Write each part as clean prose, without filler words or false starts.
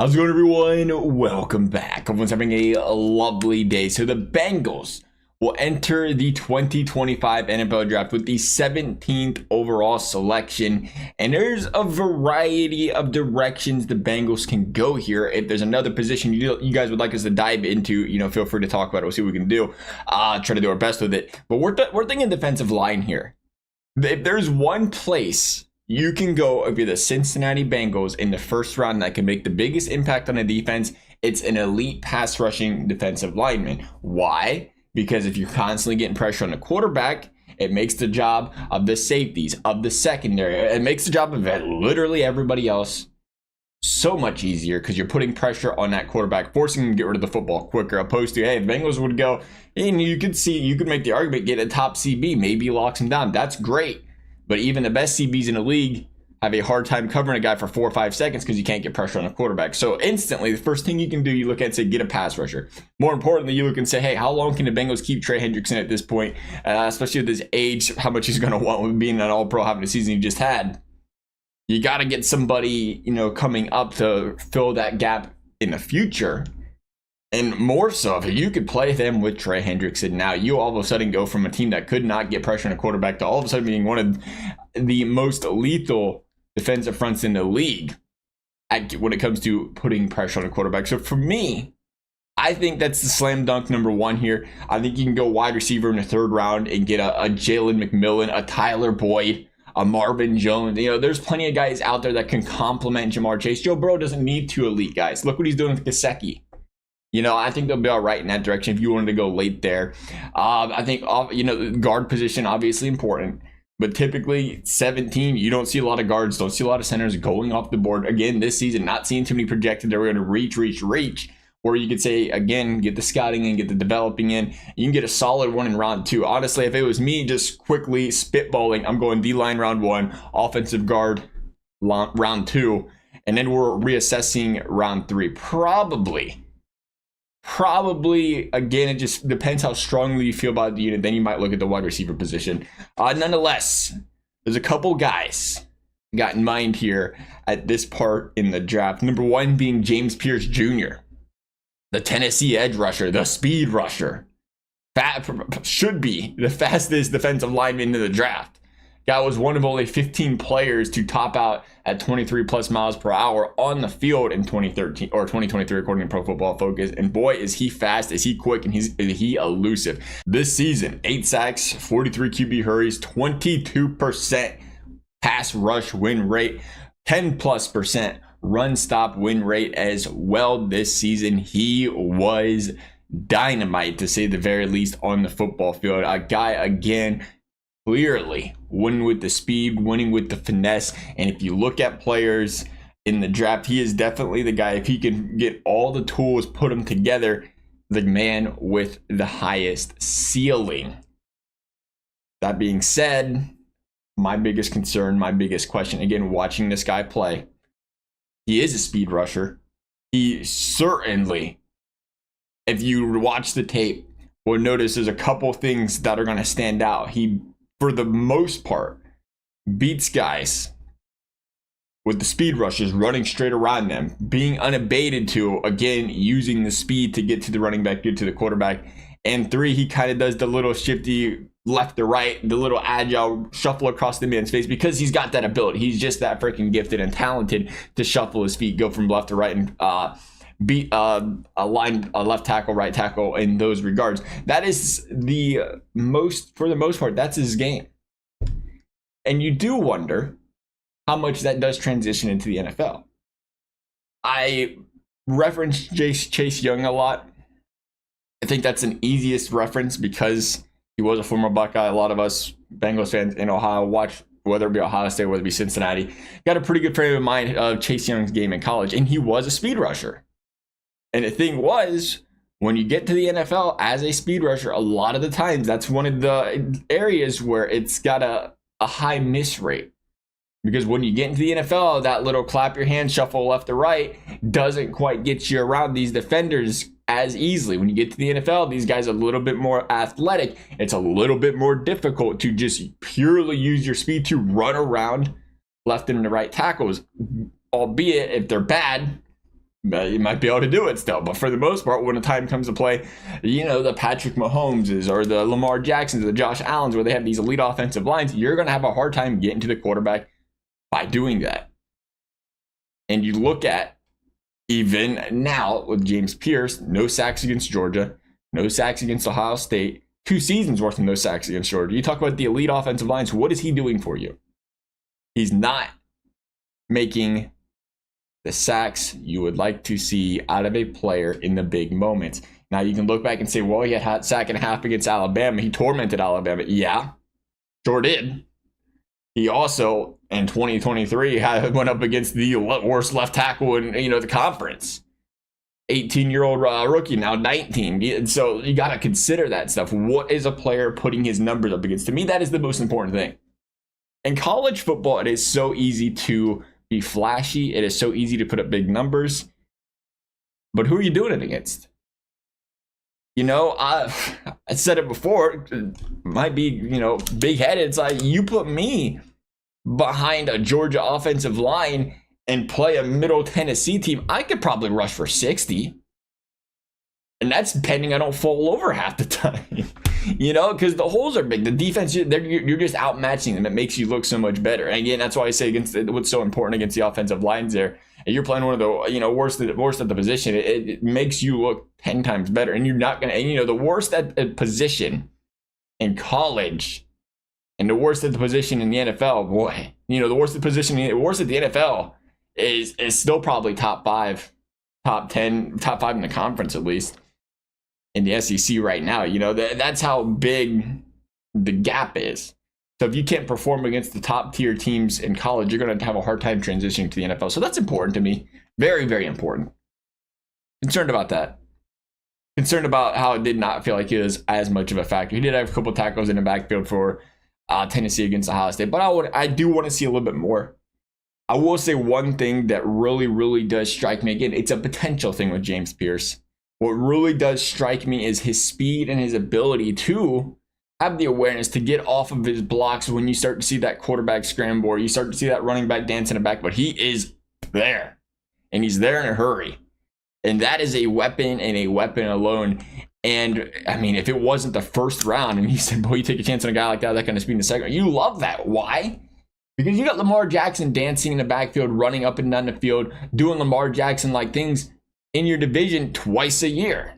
How's it going, everyone? Welcome back. Everyone's having a lovely day. So the Bengals will enter the 2025 NFL Draft with the 17th overall selection. And there's a variety of directions the Bengals can go here. If there's another position you guys would like us to dive into, feel free to talk about it. We'll see what we can do. Try to do our best with it. But we're thinking defensive line here. If there's one place you can go if you're the Cincinnati Bengals in the first round that can make the biggest impact on the defense, it's an elite pass rushing defensive lineman. Why? Because if you're constantly getting pressure on the quarterback, it makes the job of the safeties, of the secondary, it makes the job of literally everybody else so much easier because you're putting pressure on that quarterback, forcing him to get rid of the football quicker, opposed to, hey, the Bengals would go, and you could make the argument, get a top CB, maybe he locks him down. That's great. But even the best CBs in the league have a hard time covering a guy for 4 or 5 seconds because you can't get pressure on a quarterback. So instantly, the first thing you can do, you look at and say, get a pass rusher. More importantly, you look and say, hey, how long can the Bengals keep Trey Hendrickson at this point, especially at this age, how much he's going to want with being an all-pro, having the season he just had. You got to get somebody, coming up to fill that gap in the future. And more so, if you could play them with Trey Hendrickson now, you all of a sudden go from a team that could not get pressure on a quarterback to all of a sudden being one of the most lethal defensive fronts in the league when it comes to putting pressure on a quarterback. So for me, I think that's the slam dunk number one here. I think you can go wide receiver in the third round and get a Jalen McMillan, a Tyler Boyd, a Marvin Jones. There's plenty of guys out there that can complement Jamar Chase. Joe Burrow doesn't need 2 elite guys. Look what he's doing with Gesicki. I think they'll be all right in that direction if you wanted to go late there. I think, the guard position, obviously important. But typically, 17, you don't see a lot of guards, don't see a lot of centers going off the board. Again, this season, not seeing too many projected that we're going to reach. Or you could say, again, get the scouting in, get the developing in. You can get a solid one in round 2. Honestly, if it was me just quickly spitballing, I'm going D-line round 1, offensive guard round 2, and then we're reassessing round 3. Probably, again, it just depends how strongly you feel about the unit. Then you might look at the wide receiver position. Nonetheless, there's a couple guys got in mind here at this part in the draft. Number 1 being James Pearce Jr., the Tennessee edge rusher, the speed rusher. Should be the fastest defensive lineman in the draft. Guy was one of only 15 players to top out at 23 plus miles per hour on the field in 2013 or 2023, according to Pro Football Focus. And boy, is he fast, is he quick, and is he elusive. This season, 8 sacks, 43 QB hurries, 22% pass rush win rate, 10+% run stop win rate as well this season. He was dynamite, to say the very least, on the football field. A guy, again, clearly winning with the speed, winning with the finesse. And if you look at players in the draft, he is definitely the guy. If he can get all the tools, put them together, the man with the highest ceiling. That being said, my biggest concern, my biggest question, again, watching this guy play, he is a speed rusher. He certainly, if you watch the tape, will notice there's a couple things that are going to stand out. He, for the most part, beats guys with the speed rushes, running straight around them, being unabated to, again, using the speed to get to the running back, get to the quarterback. And 3, he kind of does the little shifty left to right, the little agile shuffle across the man's face because he's got that ability. He's just that freaking gifted and talented to shuffle his feet, go from left to right, and beat a left tackle, right tackle in those regards. That is for the most part, that's his game. And you do wonder how much that does transition into the NFL. I reference Chase Young a lot. I think that's an easiest reference because he was a former Buckeye. A lot of us Bengals fans in Ohio watch, whether it be Ohio State, whether it be Cincinnati, got a pretty good frame of mind of Chase Young's game in college, and he was a speed rusher. And the thing was, when you get to the NFL as a speed rusher, a lot of the times that's one of the areas where it's got a high miss rate. Because when you get into the NFL, that little clap your hands, shuffle left to right doesn't quite get you around these defenders as easily. When you get to the NFL, these guys are a little bit more athletic. It's a little bit more difficult to just purely use your speed to run around left and the right tackles. Albeit, if they're bad, You might be able to do it still, but for the most part, when the time comes to play, the Patrick Mahomeses or the Lamar Jacksons or the Josh Allens, where they have these elite offensive lines, you're going to have a hard time getting to the quarterback by doing that. And you look at even now with James Pearce, no sacks against Georgia, no sacks against Ohio State, 2 seasons worth of no sacks against Georgia. You talk about the elite offensive lines. What is he doing for you? He's not making the sacks you would like to see out of a player in the big moments. Now you can look back and say, well, he had a sack and a half against Alabama. He tormented Alabama. Yeah, sure did. He also, in 2023, went up against the worst left tackle in the conference. 18-year-old rookie, now 19. So you got to consider that stuff. What is a player putting his numbers up against? To me, that is the most important thing. In college football, it is so easy to be flashy. It is so easy to put up big numbers. But who are you doing it against? I said it before. It might be, big-headed. It's like, you put me behind a Georgia offensive line and play a Middle Tennessee team, I could probably rush for 60. And that's depending I don't fall over half the time. Because the holes are big. The defense, you're just outmatching them. It makes you look so much better. And again, that's why I say against what's so important against the offensive lines there. And you're playing one of the worst at the position. It makes you look 10 times better. And you're not gonna. And the worst at a position in college, and the worst at the position in the NFL. Boy, the worst at the position, worst at the NFL is still probably top 5, top 10, top 5 in the conference at least. In the SEC right now, that's how big the gap is. So if you can't perform against the top tier teams in college, you're going to have a hard time transitioning to the NFL. So that's important to me. Very, very important. Concerned about that. Concerned about how it did not feel like he was as much of a factor. He did have a couple tackles in the backfield for Tennessee against Ohio State, but I do want to see a little bit more. I will say one thing that really, really does strike me. Again, it's a potential thing with James Pearce. What really does strike me is his speed and his ability to have the awareness to get off of his blocks when you start to see that quarterback scramble or you start to see that running back dance in the back. But he is there, and he's there in a hurry. And that is a weapon and a weapon alone. And, I mean, if it wasn't the first round and he said, boy, you take a chance on a guy like that kind of speed in the second round, you love that. Why? Because you got Lamar Jackson dancing in the backfield, running up and down the field, doing Lamar Jackson-like things in your division twice a year.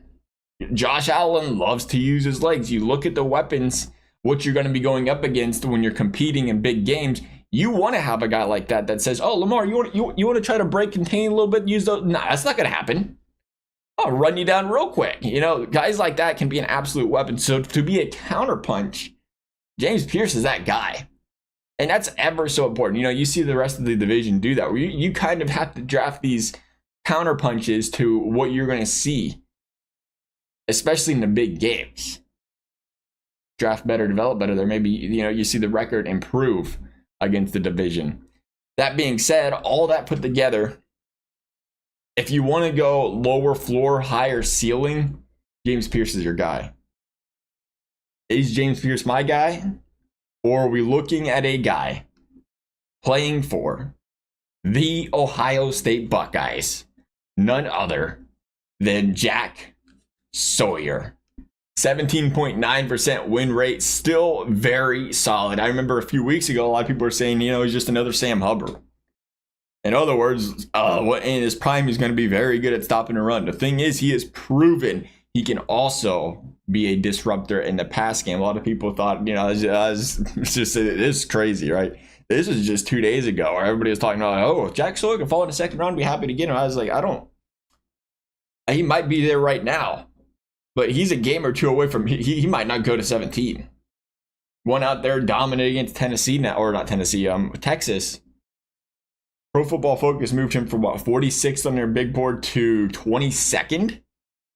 Josh Allen loves to use his legs. You look at the weapons, what you're going to be going up against when you're competing in big games. You want to have a guy like that says, oh, Lamar, you want to try to break contain a little bit, use those? Nah, that's not going to happen. I'll run you down real quick. Guys like that can be an absolute weapon. So to be a counterpunch, James Pearce is that guy. And that's ever so important. You see the rest of the division do that, where you kind of have to draft these counter punches to what you're going to see, especially in the big games. Draft better, develop better. There may be, you see the record improve against the division. That being said, all that put together, if you want to go lower floor, higher ceiling, James Pearce is your guy. Is James Pearce my guy? Or are we looking at a guy playing for the Ohio State Buckeyes? None other than Jack Sawyer. 17.9% win rate, still very solid. I remember a few weeks ago, a lot of people were saying, he's just another Sam Hubbard. In other words, in his prime, he's going to be very good at stopping a run. The thing is, he has proven he can also be a disruptor in the pass game. A lot of people thought, it's crazy, right? This was just 2 days ago where everybody was talking about, oh, if Jack Sawyer can fall in the second round, I'd be happy to get him. I was like, he might be there right now, but he's a game or two away from, he might not go to 17. One out there dominating against Tennessee now, or not Tennessee, Texas. Pro Football Focus moved him from 46th on their big board to 22nd.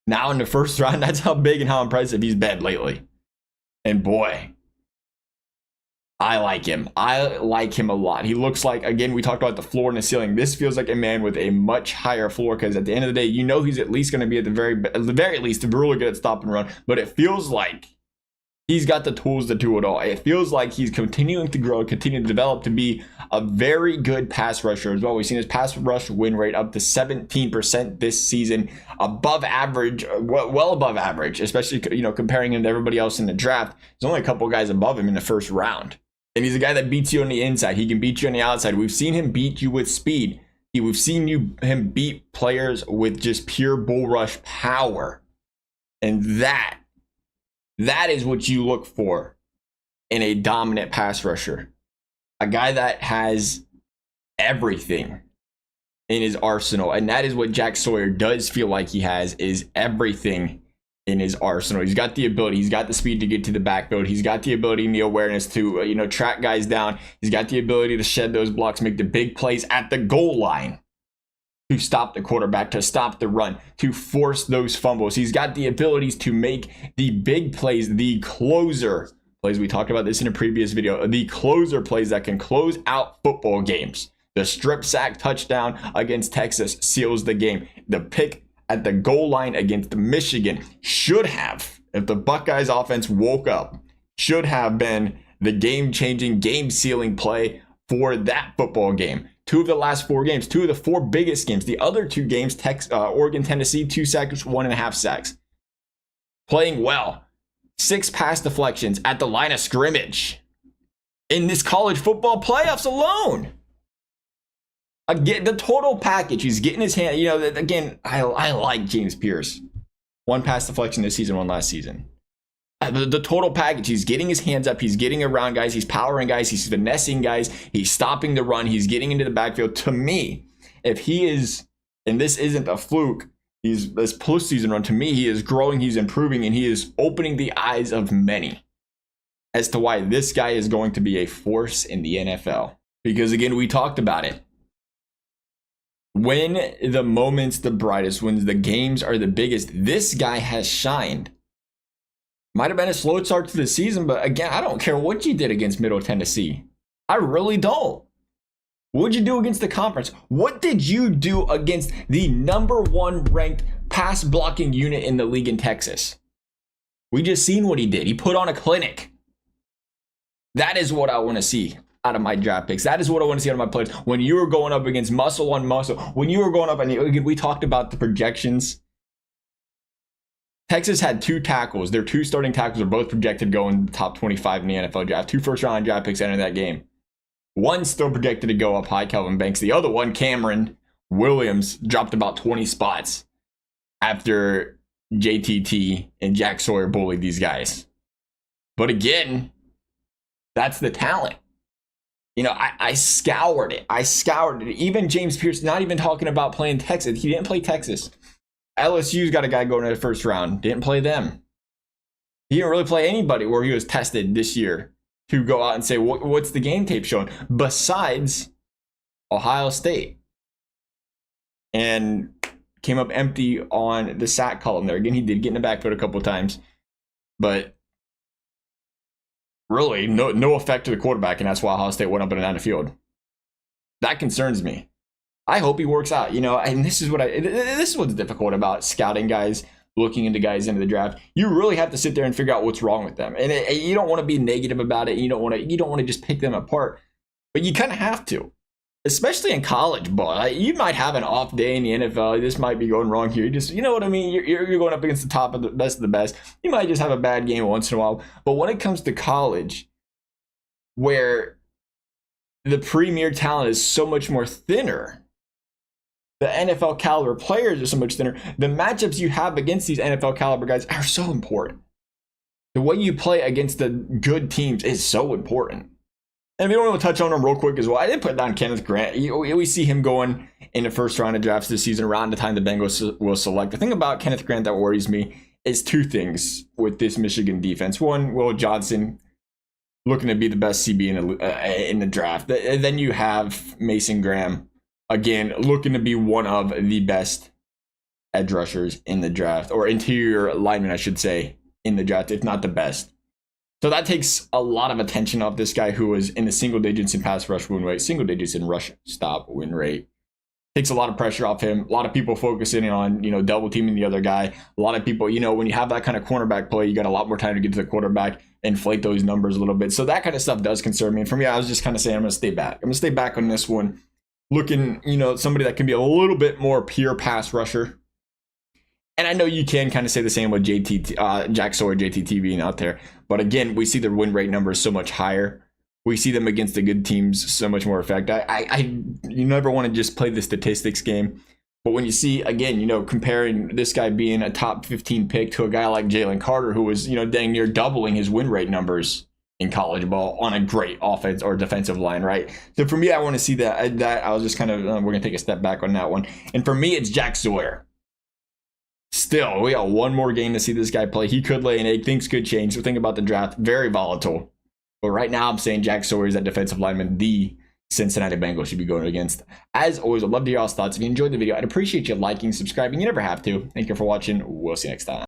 Now in the first round. That's how big and how impressive he's been lately. And boy, I like him. I like him a lot. He looks like, again, we talked about the floor and the ceiling. This feels like a man with a much higher floor, because at the end of the day, he's at least going to be at the very least really good at stop and run. But it feels like He's got the tools to do it all. It feels like he's continuing to grow, continuing to develop to be a very good pass rusher as well. We've seen his pass rush win rate up to 17% this season, above average, well above average, especially comparing him to everybody else in the draft. There's only a couple guys above him in the first round. And he's a guy that beats you on the inside. He can beat you on the outside. We've seen him beat you with speed. We've seen him beat players with just pure bull rush power. And that is what you look for in a dominant pass rusher. A guy that has everything in his arsenal. And that is what Jack Sawyer does feel like he has, is everything in his arsenal. He's got the ability. He's got the speed to get to the backfield. He's got the ability and the awareness to, track guys down. He's got the ability to shed those blocks, make the big plays at the goal line, to stop the quarterback, to stop the run, to force those fumbles. He's got the abilities to make the big plays, the closer plays. We talked about this in a previous video. The closer plays that can close out football games. The strip sack touchdown against Texas seals the game. The pick at the goal line against Michigan should have, if the Buckeyes offense woke up, should have been the game-changing, game-sealing play for that football game. 2 of the last 4 games, 2 of the 4 biggest games. The other 2 games, Oregon, Tennessee, 2 sacks, 1.5 sacks. Playing well. 6 pass deflections at the line of scrimmage in this college football playoffs alone. Again, the total package, he's getting his hand. Again, I like James Pearce. 1 pass deflection this season, 1 last season. The total package, he's getting his hands up, he's getting around guys, he's powering guys, he's finessing guys, he's stopping the run, he's getting into the backfield. To me, if he is, and this isn't a fluke, he's this postseason run, to me, he is growing, he's improving, and he is opening the eyes of many as to why this guy is going to be a force in the NFL. Because again, we talked about it. When the moment's the brightest, when the games are the biggest, this guy has shined. Might have been a slow start to the season, but again, I don't care what you did against Middle Tennessee. I really don't. What'd you do against the conference? What did you do against the #1 ranked pass blocking unit in the league in Texas? We just seen what he did. He put on a clinic. That is what I want to see out of my draft picks. That is what I want to see out of my players. When you were going up against muscle on muscle, when you were going up, and we talked about the projections. Texas had 2 tackles. Their 2 starting tackles are both projected to go in the top 25 in the NFL draft. 2 first-round draft picks entered that game. One still projected to go up high, Kelvin Banks. The other one, Cameron Williams, dropped about 20 spots after JTT and Jack Sawyer bullied these guys. But again, that's the talent. I scoured it. Even James Pearce, not even talking about playing Texas. He didn't play Texas. LSU's got a guy going in the first round. Didn't play them. He didn't really play anybody where he was tested this year to go out and say, what's the game tape showing? Besides Ohio State. And came up empty on the sack column there. Again, he did get in the backfield a couple of times. But really, no effect to the quarterback, and that's why Ohio State went up and down the field. That concerns me. I hope he works out, and this is what's difficult about scouting guys, looking into guys into the draft. You really have to sit there and figure out what's wrong with them, and you don't want to be negative about it. You don't want to just pick them apart, but you kind of have to, especially in college ball. You might have an off day in the NFL. This might be going wrong here. You know what I mean? You're going up against the top of the best. You might just have a bad game once in a while, but when it comes to college, where the premier talent is so much more thinner. The NFL caliber players are so much thinner. The matchups you have against these NFL caliber guys are so important. The way you play against the good teams is so important. And we don't want to touch on him real quick as well. I did put down Kenneth Grant. We see him going in the first round of drafts this season around the time the Bengals will select. The thing about Kenneth Grant that worries me is 2 things with this Michigan defense. One, Will Johnson looking to be the best CB in the draft. Then you have Mason Graham. Again, looking to be one of the best edge rushers in the draft, or interior lineman, I should say, in the draft, if not the best. So that takes a lot of attention off this guy who was in the single digits in pass rush win rate, single digits in rush stop win rate. Takes a lot of pressure off him. A lot of people focusing on, double teaming the other guy. A lot of people, when you have that kind of cornerback play, you got a lot more time to get to the quarterback. inflate those numbers a little bit. So that kind of stuff does concern me. And for me, I was just kind of saying I'm going to stay back. I'm going to stay back on this one. Looking, somebody that can be a little bit more pure pass rusher. And I know you can kind of say the same with Jack Sawyer, JTT being out there. But again, we see their win rate numbers so much higher. We see them against the good teams so much more effective. You never want to just play the statistics game. But when you see, again, comparing this guy being a top 15 pick to a guy like Jalen Carter, who was, dang near doubling his win rate numbers in college ball on a great offense or defensive line, right? So for me, I want to see that I was just kind of, we're going to take a step back on that one. And for me, it's Jack Sawyer. Still, we got one more game to see this guy play. He could lay an egg. Things could change. So think about the draft. Very volatile. But right now, I'm saying Jack Sawyer is that defensive lineman the Cincinnati Bengals should be going against. As always, I'd love to hear y'all's thoughts. If you enjoyed the video, I'd appreciate you liking, subscribing. You never have to. Thank you for watching. We'll see you next time.